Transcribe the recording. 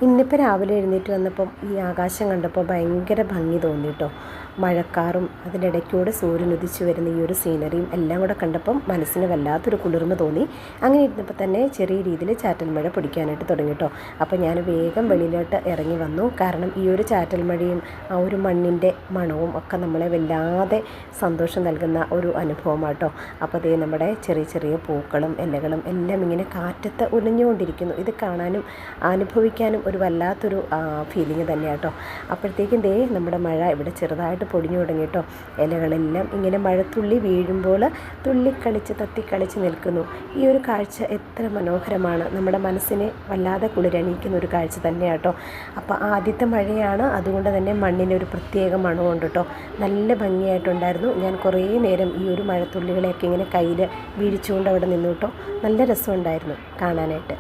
ഇന്നിപ്പോൾ രാവിലെ എഴുന്നേറ്റ് വന്നപ്പം ഈ ആകാശം കണ്ടപ്പോൾ ഭയങ്കര ഭംഗി തോന്നി കേട്ടോ. മഴക്കാറും അതിൻ്റെ ഇടയ്ക്കൂടെ സൂര്യൻ ഉദിച്ചു വരുന്ന ഈ ഒരു സീനറിയും എല്ലാം കൂടെ കണ്ടപ്പം മനസ്സിന് വല്ലാത്തൊരു കുളിർമ തോന്നി. അങ്ങനെ ഇരുന്നപ്പോൾ തന്നെ ചെറിയ രീതിയിൽ ചാറ്റൽ മഴ പൊടിക്കാനായിട്ട് തുടങ്ങി കേട്ടോ. അപ്പോൾ ഞാൻ വേഗം വെളിയിലോട്ട് ഇറങ്ങി വന്നു. കാരണം ഈ ഒരു ചാറ്റൽ മഴയും ആ ഒരു മണ്ണിൻ്റെ മണവും ഒക്കെ നമ്മളെ വല്ലാതെ സന്തോഷം നൽകുന്ന ഒരു അനുഭവമാണ് കേട്ടോ. അപ്പോൾ അതേ നമ്മുടെ ചെറിയ ചെറിയ പൂക്കളും ഇലകളും എല്ലാം ഇങ്ങനെ കാറ്റത്ത് ഉലഞ്ഞുകൊണ്ടിരിക്കുന്നു. ഇത് കാണാനും അനുഭവിക്കാനും ഒരു വല്ലാത്തൊരു ഫീലിംഗ് തന്നെയാണ് കേട്ടോ. അപ്പോഴത്തേക്കും ദേ നമ്മുടെ മഴ ഇവിടെ ചെറുതായിട്ട് പൊടിഞ്ഞു തുടങ്ങി കേട്ടോ. ഇലകളെല്ലാം ഇങ്ങനെ മഴത്തുള്ളി വീഴുമ്പോൾ തുള്ളിക്കളിച്ച് തത്തിക്കളിച്ച് നിൽക്കുന്നു. ഈ ഒരു കാഴ്ച എത്ര മനോഹരമാണ്. നമ്മുടെ മനസ്സിനെ വല്ലാതെ കുളിരണിയിക്കുന്ന ഒരു കാഴ്ച തന്നെയാണ് കേട്ടോ. അപ്പോൾ ആദ്യത്തെ മഴയാണ്, അതുകൊണ്ട് തന്നെ മണ്ണിനൊരു പ്രത്യേക മണമുണ്ട് കേട്ടോ. നല്ല ഭംഗിയായിട്ടുണ്ടായിരുന്നു. ഞാൻ കുറേ നേരം ഈ ഒരു മഴത്തുള്ളികളെയൊക്കെ ഇങ്ങനെ കയ്യിൽ വീഴിച്ചുകൊണ്ട് അവിടെ നിന്നു കേട്ടോ. നല്ല രസമുണ്ടായിരുന്നു കാണാനായിട്ട്.